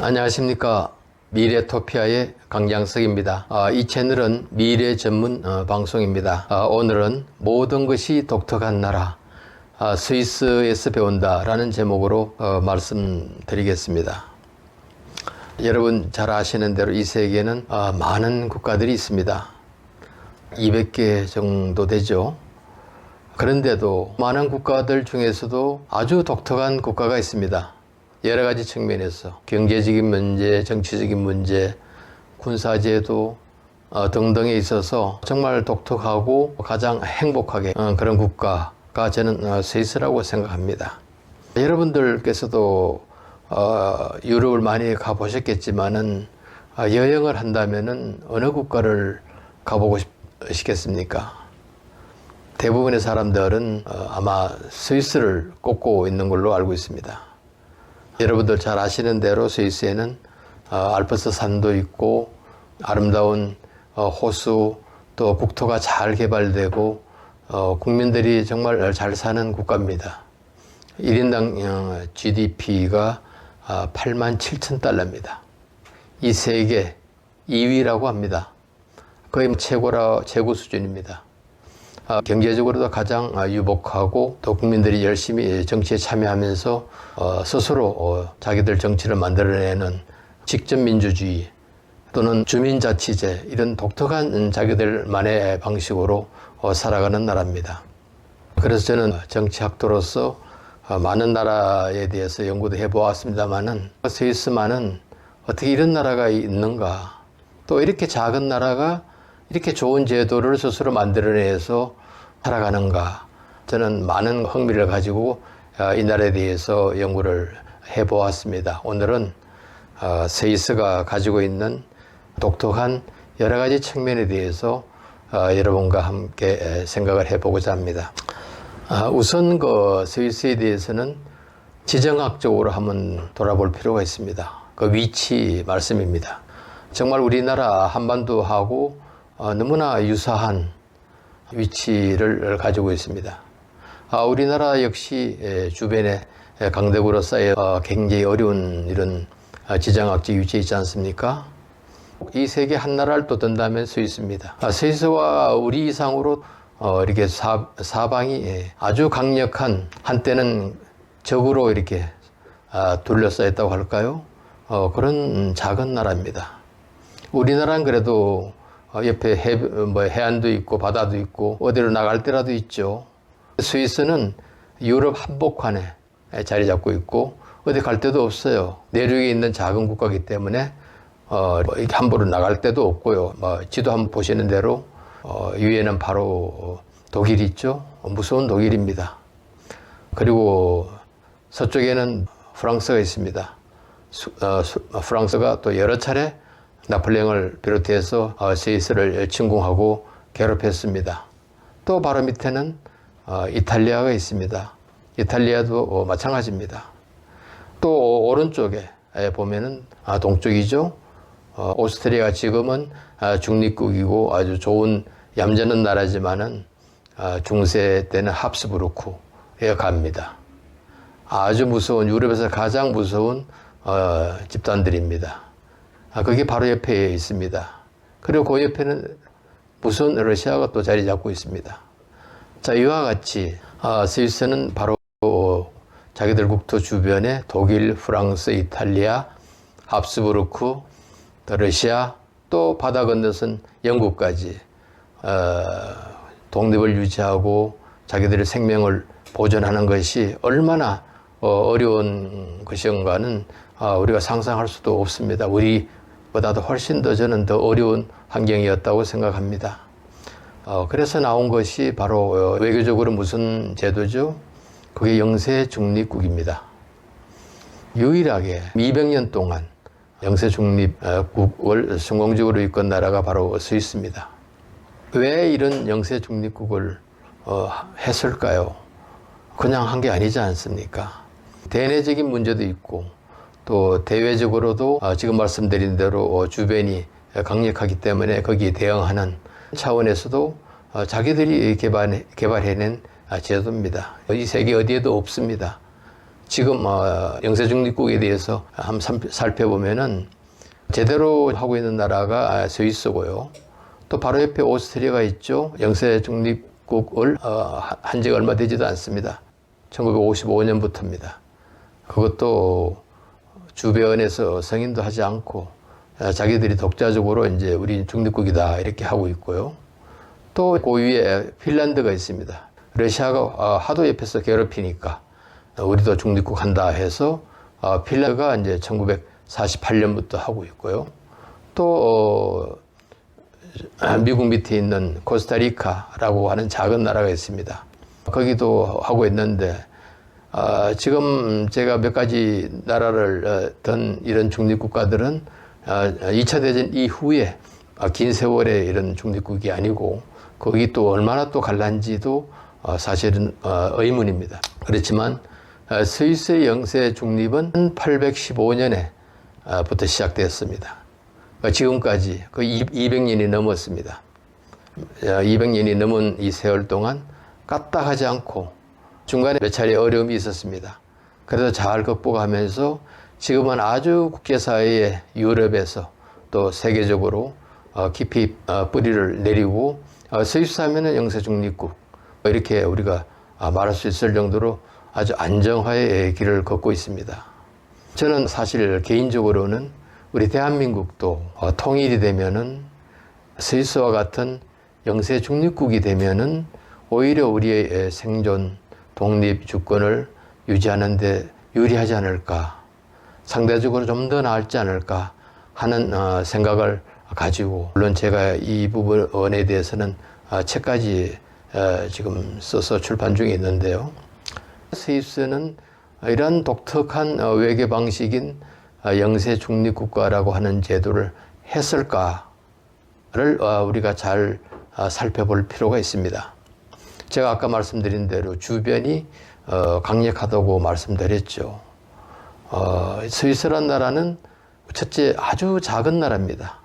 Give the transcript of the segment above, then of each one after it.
안녕하십니까. 미래토피아의 강양석입니다. 이 채널은 미래 전문 방송입니다. 오늘은 모든 것이 독특한 나라 스위스에서 배운다라는 제목으로 말씀드리겠습니다. 여러분 잘 아시는 대로 이 세계에는 많은 국가들이 있습니다. 200개 정도 되죠. 그런데도 많은 국가들 중에서도 아주 독특한 국가가 있습니다. 여러 가지 측면에서 경제적인 문제, 정치적인 문제, 군사제도 등등에 있어서 정말 독특하고 가장 행복하게 그런 국가가 저는 스위스라고 생각합니다. 여러분들께서도 유럽을 많이 가보셨겠지만은 여행을 한다면은 어느 국가를 가보고 싶겠습니까? 대부분의 사람들은 아마 스위스를 꼽고 있는 걸로 알고 있습니다. 여러분들 잘 아시는 대로 스위스에는 알프스 산도 있고 아름다운 호수, 또 국토가 잘 개발되고 국민들이 정말 잘 사는 국가입니다. 1인당 GDP가 87,000달러입니다. 이 세계 2위라고 합니다. 거의 최고 수준입니다. 경제적으로도 가장 유복하고 또 국민들이 열심히 정치에 참여하면서 스스로 자기들 정치를 만들어내는 직접민주주의 또는 주민자치제 이런 독특한 자기들만의 방식으로 살아가는 나라입니다. 그래서 저는 정치학도로서 많은 나라에 대해서 연구도 해보았습니다만은 스위스만은 어떻게 이런 나라가 있는가, 또 이렇게 작은 나라가 이렇게 좋은 제도를 스스로 만들어내서 살아가는가, 저는 많은 흥미를 가지고 이 나라에 대해서 연구를 해보았습니다. 오늘은 스위스가 가지고 있는 독특한 여러 가지 측면에 대해서 여러분과 함께 생각을 해보고자 합니다. 우선 스위스에 대해서는 지정학적으로 한번 돌아볼 필요가 있습니다. 그 위치 말씀입니다. 정말 우리나라 한반도하고 너무나 유사한 위치를 가지고 있습니다. 우리나라 역시 주변에 강대국으로 쌓여 굉장히 어려운 이런 지정학적 위치에 있지 않습니까? 이 세계 한 나라를 또 든다면 스위스입니다. 스위스와 우리 이상으로 이렇게 사방이 아주 강력한, 한때는 적으로 이렇게 둘러싸였다고 할까요? 그런 작은 나라입니다. 우리나라는 그래도 옆에 해안도 있고 바다도 있고 어디로 나갈 때라도 있죠. 스위스는 유럽 한복판에 자리 잡고 있고 어디 갈 데도 없어요. 내륙에 있는 작은 국가이기 때문에 함부로 나갈 데도 없고요. 지도 한번 보시는 대로 위에는 바로 독일이 있죠. 무서운 독일입니다. 그리고 서쪽에는 프랑스가 있습니다. 프랑스가 또 여러 차례 나폴레옹을 비롯해서 스위스를 침공하고 괴롭혔습니다. 또 바로 밑에는 이탈리아가 있습니다. 이탈리아도 마찬가지입니다. 또 오른쪽에 보면은 동쪽이죠. 오스트리아가 지금은 중립국이고 아주 좋은 얌전한 나라지만은 중세 때는 합스부르크에 갑니다. 아주 무서운, 유럽에서 가장 무서운 집단들입니다. 그게 바로 옆에 있습니다. 그리고 그 옆에는 무서운 러시아가 또 자리 잡고 있습니다. 자, 이와 같이 스위스는 바로 자기들 국토 주변에 독일, 프랑스, 이탈리아, 합스부르크, 러시아, 또 바다 건너선 영국까지 독립을 유지하고 자기들의 생명을 보존하는 것이 얼마나 어려운 것인가는 우리가 상상할 수도 없습니다. 우리보다도 훨씬 더 저는 더 어려운 환경이었다고 생각합니다. 그래서 나온 것이 바로 외교적으로 무슨 제도죠? 그게 영세 중립국입니다. 유일하게 200년 동안 영세 중립국을 성공적으로 이끈 나라가 바로 스위스입니다. 왜 이런 영세 중립국을 했을까요? 그냥 한 게 아니지 않습니까? 대내적인 문제도 있고 또 대외적으로도 지금 말씀드린 대로 주변이 강력하기 때문에 거기에 대응하는 차원에서도 자기들이 개발해낸 제도입니다. 이 세계 어디에도 없습니다. 지금 영세 중립국에 대해서 한번 살펴보면은 제대로 하고 있는 나라가 스위스고요. 또 바로 옆에 오스트리아가 있죠. 영세 중립국을 한 지가 얼마 되지도 않습니다. 1955년부터입니다. 그것도 주변에서 승인도 하지 않고 자기들이 독자적으로 이제 우리 중립국이다 이렇게 하고 있고요. 또 그 위에 핀란드가 있습니다. 러시아가 하도 옆에서 괴롭히니까 우리도 중립국 한다 해서 핀란드가 이제 1948년부터 하고 있고요. 또 미국 밑에 있는 코스타리카라고 하는 작은 나라가 있습니다. 거기도 하고 있는데 지금 제가 몇 가지 나라를 던 이런 중립국가들은 2차 대전 이후에 긴 세월의 이런 중립국이 아니고 거기 또 얼마나 또 갈란지도 사실은 의문입니다. 그렇지만 스위스의 영세 중립은 1815년에 부터 시작되었습니다. 지금까지 거의 200년이 넘었습니다. 200년이 넘은 이 세월 동안 까딱하지 않고 중간에 몇 차례 어려움이 있었습니다. 그래도 잘 극복하면서 지금은 아주 국제사회의 유럽에서 또 세계적으로 깊이 뿌리를 내리고 스위스 하면은 영세 중립국 이렇게 우리가 말할 수 있을 정도로 아주 안정화의 길을 걷고 있습니다. 저는 사실 개인적으로는 우리 대한민국도 통일이 되면은 스위스와 같은 영세 중립국이 되면은 오히려 우리의 생존, 독립, 주권을 유지하는 데 유리하지 않을까, 상대적으로 좀 더 나을지 않을까 하는 생각을 가지고, 물론 제가 이 부분에 대해서는 책까지 지금 써서 출판 중에 있는데요. 스위스는 이런 독특한 외교 방식인 영세 중립국가라고 하는 제도를 했을까를 우리가 잘 살펴볼 필요가 있습니다. 제가 아까 말씀드린 대로 주변이 강력하다고 말씀드렸죠. 스위스란 나라는 첫째 아주 작은 나라입니다.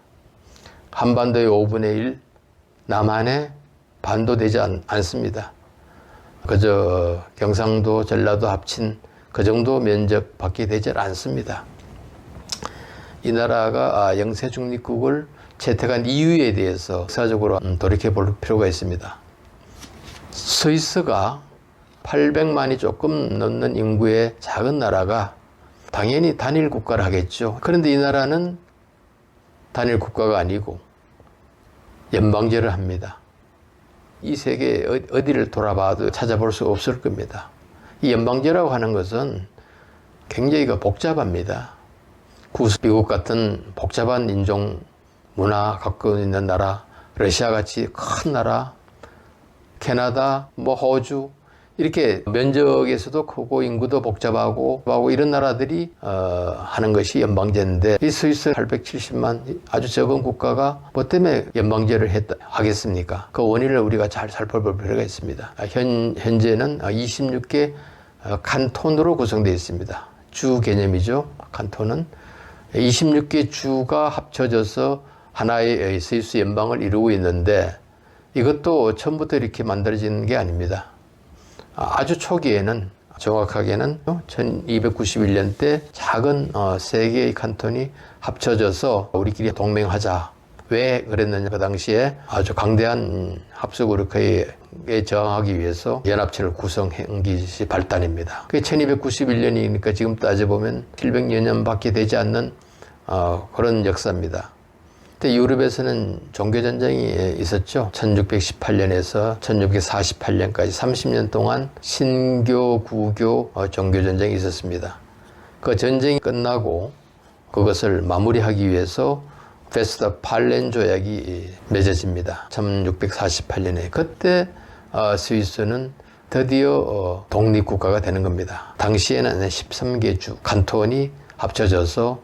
한반도의 5분의 1, 남한의 반도 되지 않습니다. 그저 경상도, 전라도 합친 그 정도 면적밖에 되지 않습니다. 이 나라가 영세 중립국을 채택한 이유에 대해서 역사적으로 돌이켜볼 필요가 있습니다. 스위스가 800만이 조금 넘는 인구의 작은 나라가 당연히 단일 국가를 하겠죠. 그런데 이 나라는 단일 국가가 아니고 연방제를 합니다. 이 세계 어디를 돌아봐도 찾아볼 수 없을 겁니다. 이 연방제라고 하는 것은 굉장히 복잡합니다. 미국 같은 복잡한 인종 문화 갖고 있는 나라, 러시아같이 큰 나라, 캐나다, 호주 이렇게 면적에서도 크고 인구도 복잡하고 이런 나라들이 하는 것이 연방제인데, 이 스위스 870만 아주 적은 국가가 뭐 때문에 연방제를 하겠습니까? 그 원인을 우리가 잘 살펴볼 필요가 있습니다. 현재는 26개 칸톤으로 구성되어 있습니다. 주 개념이죠. 칸톤은 26개 주가 합쳐져서 하나의 스위스 연방을 이루고 있는데, 이것도 처음부터 이렇게 만들어진 게 아닙니다. 아주 초기에는, 정확하게는 1291년 때 작은 3개의 칸톤이 합쳐져서 우리끼리 동맹하자. 왜 그랬느냐, 그 당시에 아주 강대한 합수국에 저항하기 위해서 연합체를 구성한 것이 발단입니다. 그게 1291년이니까 지금 따져보면 700여 년밖에 되지 않는 그런 역사입니다. 그때 유럽에서는 종교전쟁이 있었죠. 1618년에서 1648년까지 30년 동안 신교, 구교 종교전쟁이 있었습니다. 그 전쟁이 끝나고 그것을 마무리하기 위해서 웨스트팔렌 조약이 맺어집니다. 1648년에. 그때 스위스는 드디어 독립국가가 되는 겁니다. 당시에는 13개 주 칸톤이 합쳐져서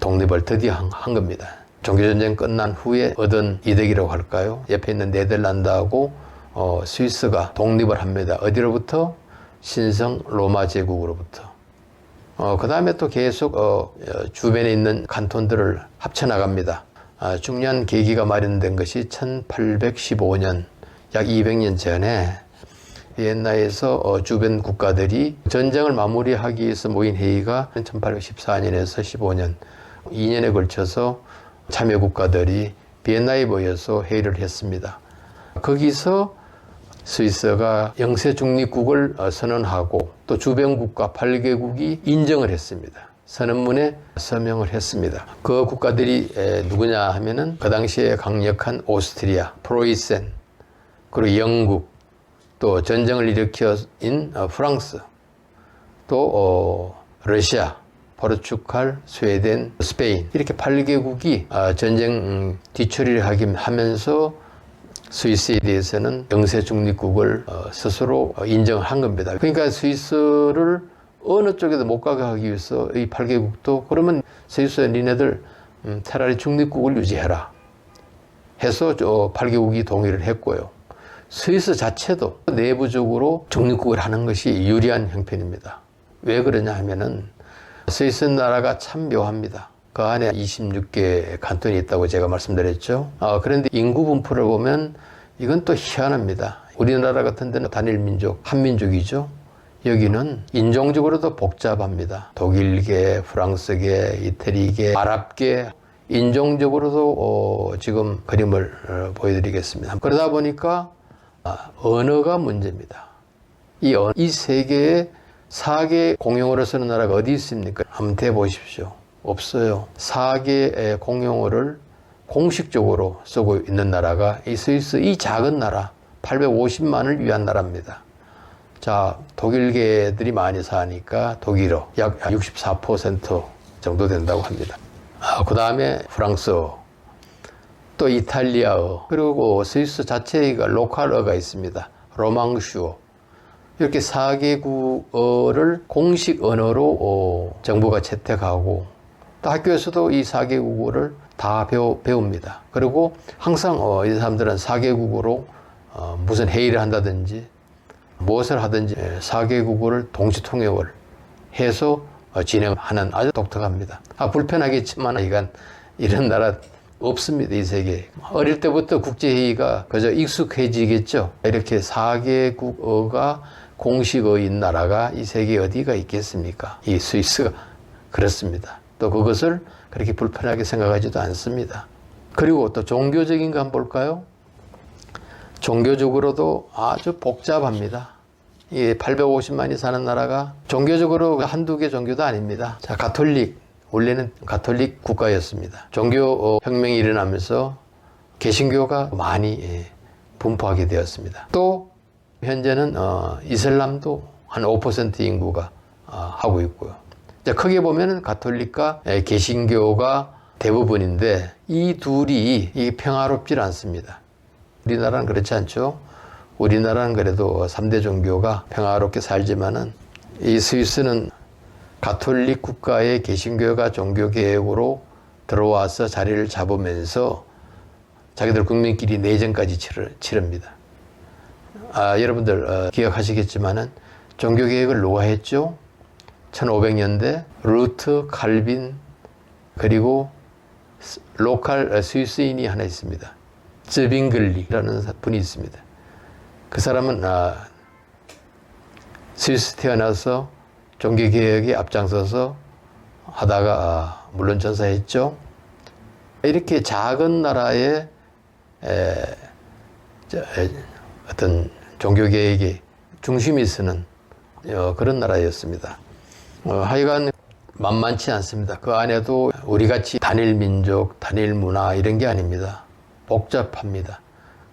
독립을 드디어 한 겁니다. 종교전쟁 끝난 후에 얻은 이득이라고 할까요? 옆에 있는 네덜란드하고 스위스가 독립을 합니다. 어디로부터? 신성 로마 제국으로부터. 그 다음에 또 계속 주변에 있는 칸톤들을 합쳐나갑니다. 중요한 계기가 마련된 것이 1815년, 약 200년 전에 비엔나에서 주변 국가들이 전쟁을 마무리하기 위해서 모인 회의가 1814년에서 15년 2년에 걸쳐서 참여 국가들이 비엔나에 모여서 회의를 했습니다. 거기서 스위스가 영세 중립국을 선언하고 또 주변 국가 8개국이 인정을 했습니다. 선언문에 서명을 했습니다. 그 국가들이 누구냐 하면은 그 당시에 강력한 오스트리아, 프로이센, 그리고 영국, 또 전쟁을 일으켜인 프랑스, 또 러시아, 포르투갈, 스웨덴, 스페인 이렇게 8개국이 전쟁 뒤처리를 하면서 스위스에 대해서는 영세 중립국을 스스로 인정한 겁니다. 그러니까 스위스를 어느 쪽에도 못 가게 하기 위해서 이 8개국도 그러면 스위스 니네들 차라리 중립국을 유지해라 해서 8개국이 동의를 했고요. 스위스 자체도 내부적으로 중립국을 하는 것이 유리한 형편입니다. 왜 그러냐 하면은 스위스 나라가 참 묘합니다. 그 안에 26개 칸톤이 있다고 제가 말씀드렸죠. 그런데 인구 분포를 보면 이건 또 희한합니다. 우리나라 같은 데는 단일 민족, 한민족이죠. 여기는 인종적으로도 복잡합니다. 독일계, 프랑스계, 이태리계, 아랍계, 인종적으로도 지금 그림을 보여드리겠습니다. 그러다 보니까 언어가 문제입니다. 이 세계에 4개 공용어를 쓰는 나라가 어디 있습니까? 한번 대보십시오. 없어요. 4개의 공용어를 공식적으로 쓰고 있는 나라가 이 스위스 이 작은 나라 850만을 위한 나라입니다. 자, 독일계들이 많이 사니까 독일어 약 64% 정도 된다고 합니다. 그 다음에 프랑스어, 또 이탈리아어, 그리고 스위스 자체가 로컬어가 있습니다. 로망슈어. 이렇게 4개국어를 공식 언어로 정부가 채택하고 또 학교에서도 이 4개국어를 다 배웁니다. 그리고 항상 이 사람들은 4개국어로 무슨 회의를 한다든지 무엇을 하든지 4개국어를 동시 통역을 해서 진행하는 아주 독특합니다. 불편하겠지만 이런 나라 없습니다. 이 세계에. 어릴 때부터 국제회의가 그저 익숙해지겠죠. 이렇게 4개국어가 공식어인 나라가 이 세계에 어디가 있겠습니까? 이 스위스가 그렇습니다. 또 그것을 그렇게 불편하게 생각하지도 않습니다. 그리고 또 종교적인 거 한번 볼까요? 종교적으로도 아주 복잡합니다. 이 850만이 사는 나라가 종교적으로 한두 개 종교도 아닙니다. 자, 가톨릭. 원래는 가톨릭 국가였습니다. 종교 혁명이 일어나면서 개신교가 많이 분포하게 되었습니다. 또 현재는 이슬람도 한 5% 인구가 하고 있고요. 자, 크게 보면은 가톨릭과 개신교가 대부분인데 이 둘이 평화롭지 않습니다. 우리나라는 그렇지 않죠. 우리나라는 그래도 3대 종교가 평화롭게 살지만은 이 스위스는 가톨릭 국가의 개신교가 종교개혁으로 들어와서 자리를 잡으면서 자기들 국민끼리 내전까지 치릅니다. 여러분들 기억하시겠지만은 종교개혁을 누가 했죠? 1500년대 루트, 칼빈, 그리고 로컬 스위스인이 하나 있습니다. 쯔빙글리라는 분이 있습니다. 그 사람은 스위스 태어나서 종교개혁에 앞장서서 하다가 물론 전사했죠. 이렇게 작은 나라의 어떤 종교개혁의 중심이 서는 그런 나라였습니다. 하여간 만만치 않습니다. 그 안에도 우리같이 단일 민족, 단일 문화 이런 게 아닙니다. 복잡합니다.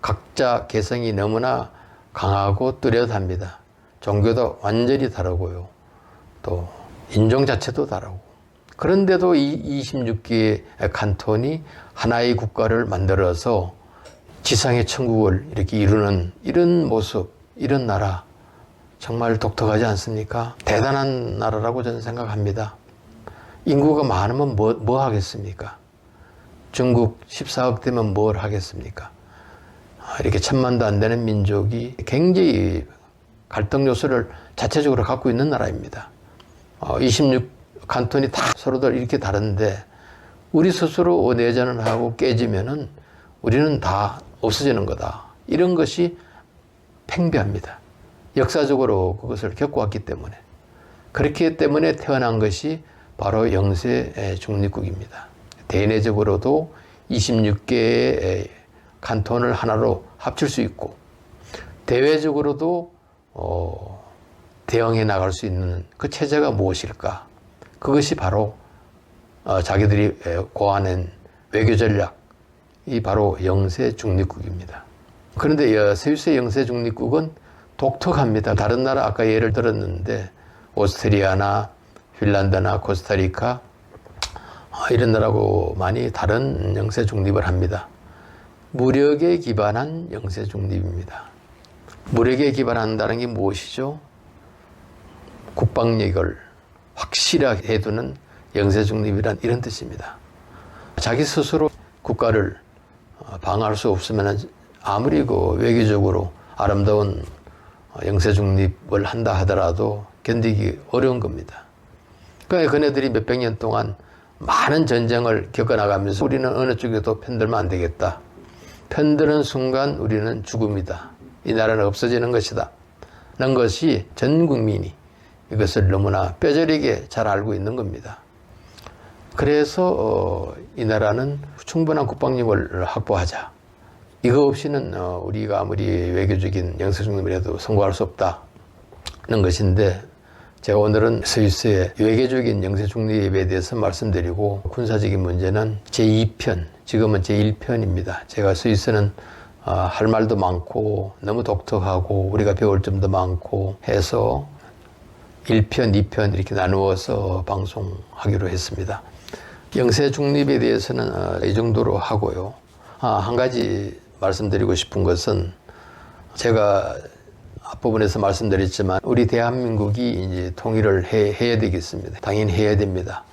각자 개성이 너무나 강하고 뚜렷합니다. 종교도 완전히 다르고요. 또 인종 자체도 다르고. 그런데도 이 26개의 칸톤이 하나의 국가를 만들어서 지상의 천국을 이렇게 이루는 이런 모습, 이런 나라 정말 독특하지 않습니까? 대단한 나라라고 저는 생각합니다. 인구가 많으면 뭐 하겠습니까? 중국 14억 되면 뭘 하겠습니까? 이렇게 1000만도 안 되는 민족이 굉장히 갈등 요소를 자체적으로 갖고 있는 나라입니다. 26 칸톤이 다 서로들 이렇게 다른데 우리 스스로 내전을 하고 깨지면은 우리는 다 없어지는 거다. 이런 것이 팽배합니다. 역사적으로 그것을 겪어왔기 때문에. 그렇기 때문에 태어난 것이 바로 영세 중립국입니다. 대내적으로도 26개의 칸톤을 하나로 합칠 수 있고, 대외적으로도 대응해 나갈 수 있는 그 체제가 무엇일까? 그것이 바로 자기들이 고안한 외교 전략이 바로 영세 중립국입니다. 그런데 스위스의 영세 중립국은 독특합니다. 다른 나라 아까 예를 들었는데 오스트리아나 핀란드나 코스타리카 이런 나라하고 많이 다른 영세 중립을 합니다. 무력에 기반한 영세 중립입니다. 무력에 기반한다는 게 무엇이죠? 국방력을 확실하게 해두는 영세 중립이란 이런 뜻입니다. 자기 스스로 국가를 방어할 수 없으면 아무리 외교적으로 아름다운 영세 중립을 한다 하더라도 견디기 어려운 겁니다. 그러니까 그네들이 몇백 년 동안 많은 전쟁을 겪어나가면서 우리는 어느 쪽에도 편들면 안 되겠다. 편드는 순간 우리는 죽음이다. 이 나라는 없어지는 것이다. 라는 것이 전 국민이 이것을 너무나 뼈저리게 잘 알고 있는 겁니다. 그래서 이 나라는 충분한 국방력을 확보하자. 이거 없이는 우리가 아무리 외교적인 영세중립을 해도 성공할 수 없다는 것인데, 제가 오늘은 스위스의 외교적인 영세중립에 대해서 말씀드리고, 군사적인 문제는 제2편, 지금은 제1편입니다. 제가 스위스는 할 말도 많고 너무 독특하고 우리가 배울 점도 많고 해서 1편, 2편 이렇게 나누어서 방송하기로 했습니다. 영세중립에 대해서는 이 정도로 하고요. 한 가지 말씀드리고 싶은 것은, 제가 앞부분에서 말씀드렸지만 우리 대한민국이 이제 통일을 해야 되겠습니다. 당연히 해야 됩니다.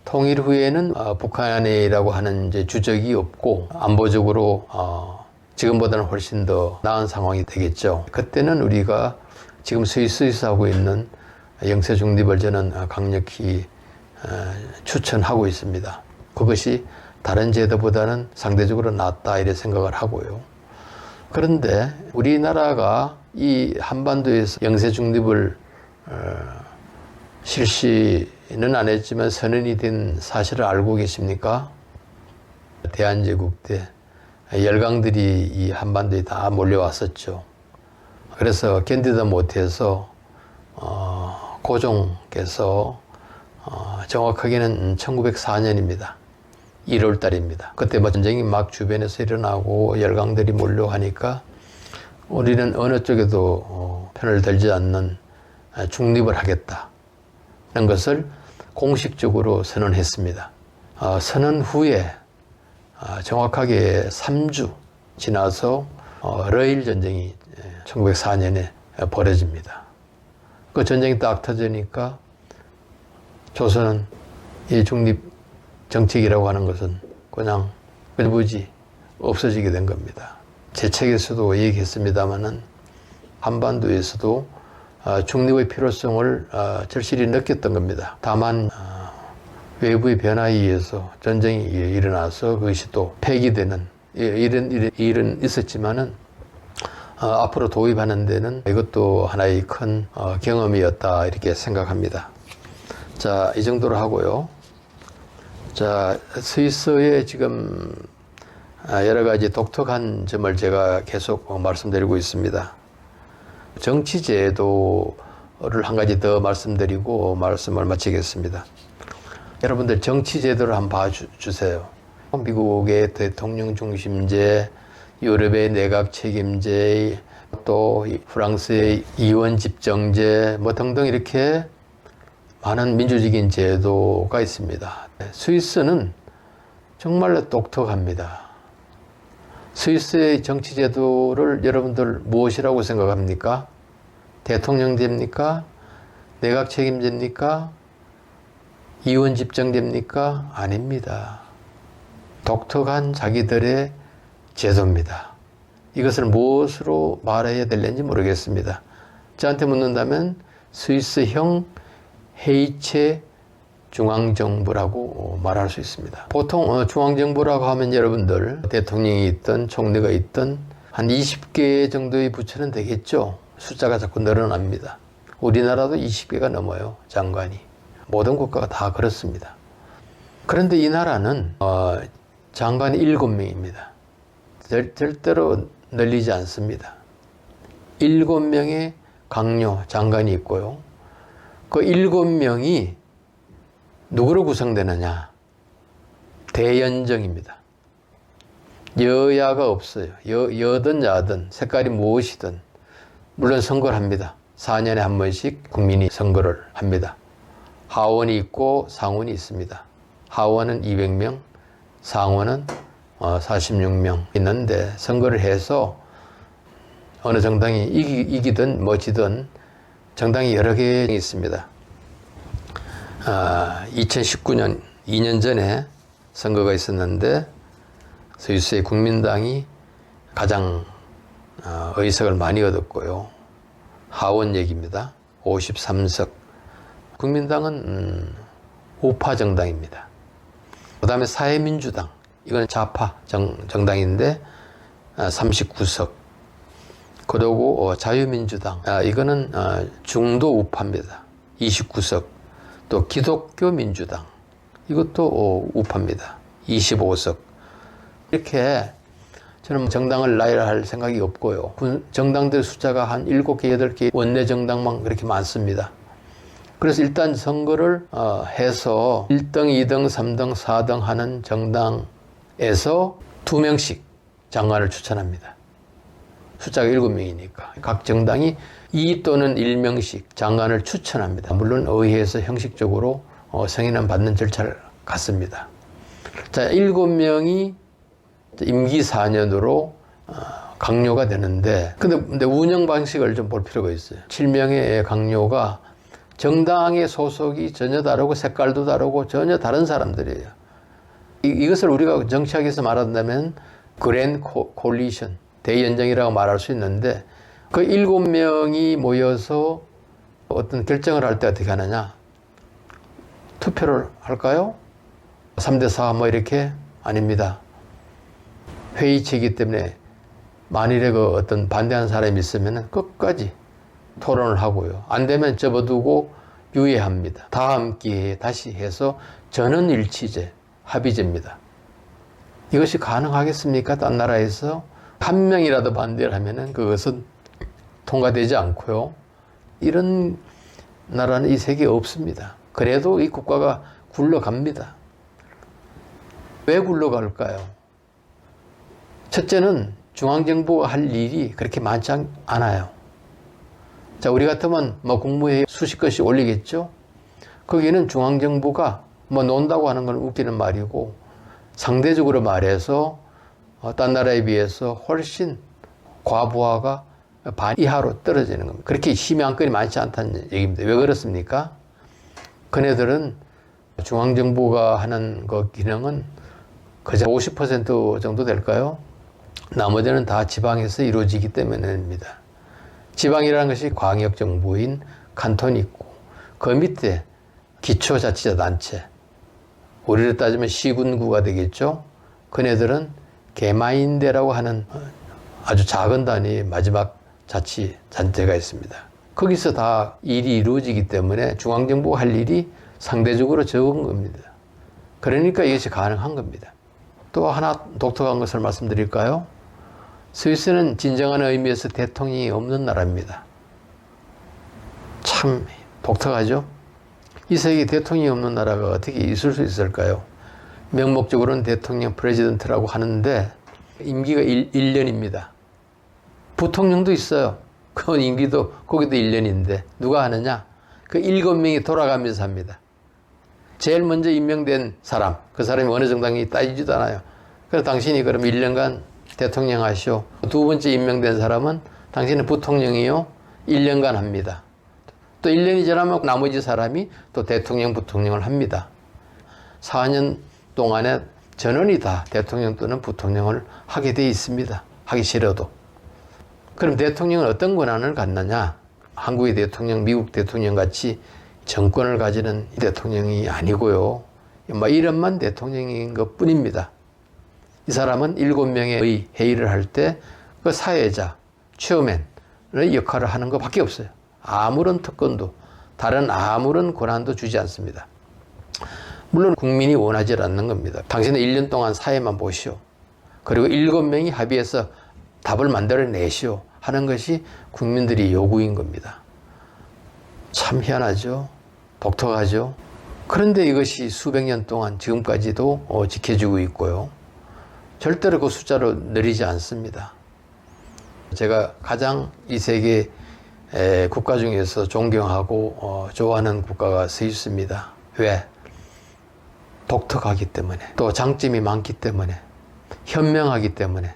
통일 후에는 북한이라고 하는 이제 주적이 없고 안보적으로 지금보다는 훨씬 더 나은 상황이 되겠죠. 그때는 우리가 지금 스위스에서 하고 있는 영세 중립을 저는 강력히 추천하고 있습니다. 그것이 다른 제도보다는 상대적으로 낫다 이렇게 생각을 하고요. 그런데 우리나라가 이 한반도에서 영세 중립을 실시는 안 했지만 선언이 된 사실을 알고 계십니까? 대한제국 때 열강들이 이 한반도에 다 몰려왔었죠. 그래서 견디다 못해서 고종께서 정확하게는 1904년입니다. 1월 달입니다. 그때 전쟁이 막 주변에서 일어나고 열강들이 몰려하니까 우리는 어느 쪽에도 편을 들지 않는 중립을 하겠다는 것을 공식적으로 선언했습니다. 선언 후에 정확하게 3주 지나서 러일 전쟁이 1904년에 벌어집니다. 그 전쟁이 딱 터지니까 조선은 이 중립 정책이라고 하는 것은 그냥 일부지 없어지게 된 겁니다. 제 책에서도 얘기했습니다마는 한반도에서도 중립의 필요성을 절실히 느꼈던 겁니다. 다만 외부의 변화에 의해서 전쟁이 일어나서 그것이 또 폐기되는 이런 일은 있었지만은 앞으로 도입하는 데는 이것도 하나의 큰 경험이었다 이렇게 생각합니다. 자, 이 정도로 하고요. 자, 스위스의 지금 여러 가지 독특한 점을 제가 계속 말씀드리고 있습니다. 정치제도를 한 가지 더 말씀드리고 말씀을 마치겠습니다. 여러분들 정치제도를 한번 봐주세요. 미국의 대통령 중심제, 유럽의 내각 책임제, 또 프랑스의 이원 집정제 뭐 등등 이렇게 많은 민주적인 제도가 있습니다. 스위스는 정말로 독특합니다. 스위스의 정치제도를 여러분들 무엇이라고 생각합니까? 대통령제입니까? 내각 책임제입니까? 이원 집정제입니까? 아닙니다. 독특한 자기들의 제도입니다. 이것을 무엇으로 말해야 될는지 모르겠습니다. 저한테 묻는다면 스위스형 해이체 중앙정부라고 말할 수 있습니다. 보통 중앙정부라고 하면 여러분들 대통령이 있든 총리가 있든 한 20개 정도의 부처는 되겠죠. 숫자가 자꾸 늘어납니다. 우리나라도 20개가 넘어요, 장관이. 모든 국가가 다 그렇습니다. 그런데 이 나라는 장관이 7명입니다. 절대로 늘리지 않습니다. 7명의 강요, 장관이 있고요. 그 7명이 누구로 구성되느냐? 대연정입니다. 여야가 없어요. 여든 야든 색깔이 무엇이든 물론 선거를 합니다. 4년에 한 번씩 국민이 선거를 합니다. 하원이 있고 상원이 있습니다. 하원은 200명, 상원은 46명 있는데 선거를 해서 어느 정당이 이기든 뭐지든 정당이 여러 개 있습니다. 2019년 2년 전에 선거가 있었는데 스위스의 국민당이 가장 의석을 많이 얻었고요. 하원 얘기입니다. 53석. 국민당은 우파 정당입니다. 그 다음에 사회민주당. 이건 좌파 정당인데 39석. 그리고 자유민주당. 이거는 중도 우파입니다. 29석. 또 기독교 민주당. 이것도 우파입니다. 25석. 이렇게 저는 정당을 나열할 생각이 없고요. 정당들 숫자가 한 7개, 8개 원내 정당만 그렇게 많습니다. 그래서 일단 선거를 해서 1등, 2등, 3등, 4등 하는 정당에서 2명씩 장관을 추천합니다. 숫자가 7명이니까. 각 정당이 2 또는 1명씩 장관을 추천합니다. 물론 의회에서 형식적으로 승인은 받는 절차를 갖습니다. 자, 7명이 임기 4년으로 강요가 되는데, 근데 운영 방식을 좀 볼 필요가 있어요. 7명의 강요가 정당의 소속이 전혀 다르고 색깔도 다르고 전혀 다른 사람들이에요. 이것을 우리가 정치학에서 말한다면 그랜 콜리션, 대연정이라고 말할 수 있는데, 그 7명이 모여서 어떤 결정을 할 때 어떻게 하느냐? 투표를 할까요? 3대4 뭐 이렇게? 아닙니다. 회의체이기 때문에 만일에 그 어떤 반대하는 사람이 있으면 끝까지 토론을 하고요. 안 되면 접어두고 유예합니다. 다음 기회에 다시 해서 전원일치제, 합의제입니다. 이것이 가능하겠습니까? 딴 나라에서 한 명이라도 반대를 하면은 그것은 통과되지 않고요. 이런 나라는 이 세계에 없습니다. 그래도 이 국가가 굴러갑니다. 왜 굴러갈까요? 첫째는 중앙정부가 할 일이 그렇게 많지 않아요. 자, 우리 같으면 뭐 국무회의 수십 건씩 올리겠죠? 거기는 중앙정부가 뭐 논다고 하는 건 웃기는 말이고, 상대적으로 말해서 딴 나라에 비해서 훨씬 과부하가 반 이하로 떨어지는 겁니다. 그렇게 심한 건이 많지 않다는 얘기입니다. 왜 그렇습니까? 그네들은 중앙정부가 하는 그 기능은 그저 50% 정도 될까요? 나머지는 다 지방에서 이루어지기 때문입니다. 지방이라는 것이 광역정부인 칸톤이 있고, 그 밑에 기초자치자단체, 우리로 따지면 시군구가 되겠죠. 그네들은 개마인대라고 하는 아주 작은 단위의 마지막 자치단체가 있습니다. 거기서 다 일이 이루어지기 때문에 중앙정부가 할 일이 상대적으로 적은 겁니다. 그러니까 이것이 가능한 겁니다. 또 하나 독특한 것을 말씀드릴까요? 스위스는 진정한 의미에서 대통령이 없는 나라입니다. 참 독특하죠? 이 세계에 대통령이 없는 나라가 어떻게 있을 수 있을까요? 명목적으로는 대통령 프레지던트라고 하는데 임기가 1년입니다. 부통령도 있어요. 그 임기도 거기도 1년인데 누가 하느냐? 그 7명이 돌아가면서 합니다. 제일 먼저 임명된 사람, 그 사람이 어느 정당이 따지지도 않아요. 그래서 당신이 그럼 1년간 대통령 하시오. 두 번째 임명된 사람은 당신은 부통령이요. 1년간 합니다. 또 1년이 지나면 나머지 사람이 또 대통령, 부통령을 합니다. 4년 동안에 전원이 다 대통령 또는 부통령을 하게 돼 있습니다. 하기 싫어도. 그럼 대통령은 어떤 권한을 갖느냐? 한국의 대통령, 미국 대통령 같이 정권을 가지는 대통령이 아니고요. 뭐 이름만 대통령인 것 뿐입니다. 이 사람은 7명의 회의를 할 때 그 사회자, 체어맨, 역할을 하는 것밖에 없어요. 아무런 특권도 다른 아무런 권한도 주지 않습니다. 물론 국민이 원하지 않는 겁니다. 당신은 1년 동안 사회만 보시오. 그리고 7명이 합의해서 답을 만들어내시오 하는 것이 국민들이 요구인 겁니다. 참 희한하죠. 독특하죠. 그런데 이것이 수백 년 동안 지금까지도 지켜지고 있고요. 절대로 그 숫자로 늘리지 않습니다. 제가 가장 이 세계 국가 중에서 존경하고 좋아하는 국가가 스위스입니다. 왜? 독특하기 때문에, 또 장점이 많기 때문에, 현명하기 때문에,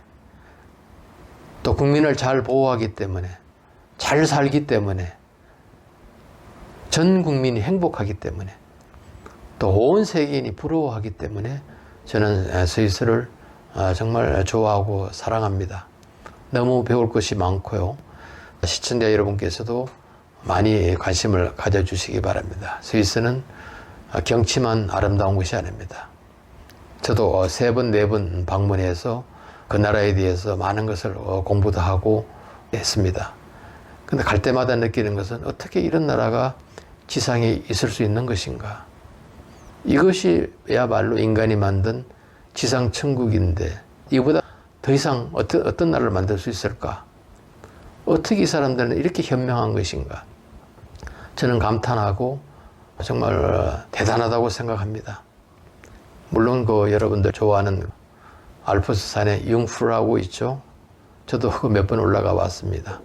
또 국민을 잘 보호하기 때문에, 잘 살기 때문에, 전 국민이 행복하기 때문에, 또 온 세계인이 부러워하기 때문에 저는 스위스를 정말 좋아하고 사랑합니다. 너무 배울 것이 많고요. 시청자 여러분께서도 많이 관심을 가져주시기 바랍니다. 스위스는 경치만 아름다운 것이 아닙니다. 저도 3번, 4번 방문해서 그 나라에 대해서 많은 것을 공부도 하고 했습니다. 근데 갈 때마다 느끼는 것은 어떻게 이런 나라가 지상에 있을 수 있는 것인가. 이것이야말로 인간이 만든 지상 천국인데 이보다 더 이상 어떤 나라를 만들 수 있을까? 어떻게 이 사람들은 이렇게 현명한 것인가? 저는 감탄하고 정말 대단하다고 생각합니다. 물론 여러분들 좋아하는 알프스산에 융프라고 있죠. 저도 그 몇 번 올라가 왔습니다.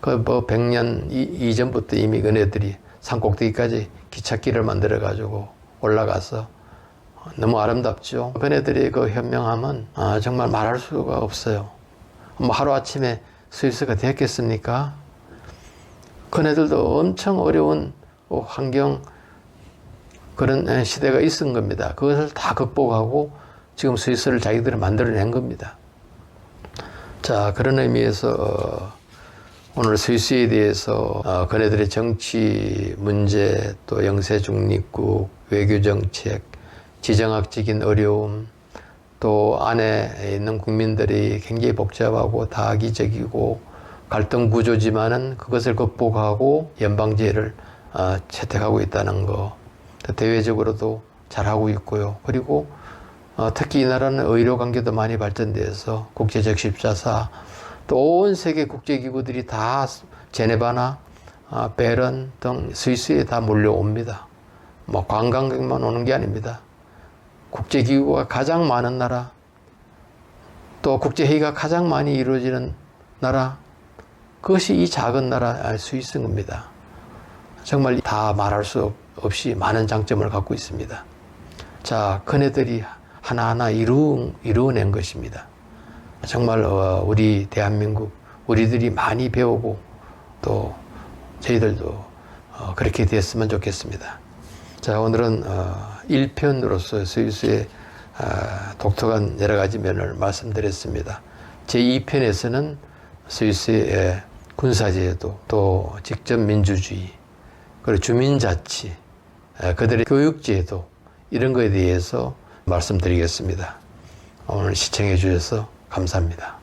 100년 이전부터 이미 그네들이 산꼭대기까지 기찻길을 만들어 가지고 올라가서 너무 아름답죠. 그네들이 그 현명함은 정말 말할 수가 없어요. 하루아침에 스위스가 됐겠습니까? 그네들도 엄청 어려운 환경, 그런 시대가 있은 겁니다. 그것을 다 극복하고 지금 스위스를 자기들이 만들어낸 겁니다. 자, 그런 의미에서 오늘 스위스에 대해서 그네들의 정치 문제, 또 영세 중립국, 외교 정책, 지정학적인 어려움, 또 안에 있는 국민들이 굉장히 복잡하고 다기적이고 갈등 구조지만은 그것을 극복하고 연방제를 채택하고 있다는 거, 대외적으로도 잘하고 있고요. 그리고 특히 이 나라는 의료 관계도 많이 발전돼서 국제적 십자사, 또 온 세계 국제기구들이 다 제네바나 베른 등 스위스에 다 몰려옵니다. 관광객만 오는 게 아닙니다. 국제기구가 가장 많은 나라, 또 국제회의가 가장 많이 이루어지는 나라, 그것이 이 작은 나라 스위스인 겁니다. 정말 다 말할 수 없이 많은 장점을 갖고 있습니다. 자, 그네들이 하나하나 이루어낸 것입니다. 정말 우리 대한민국, 우리들이 많이 배우고 또 저희들도 그렇게 됐으면 좋겠습니다. 자, 오늘은 1편으로서 스위스의 독특한 여러 가지 면을 말씀드렸습니다. 제2편에서는 스위스의 군사제도, 또 직접민주주의, 그리고 주민자치, 그들의 교육제도, 이런 것에 대해서 말씀드리겠습니다. 오늘 시청해 주셔서 감사합니다.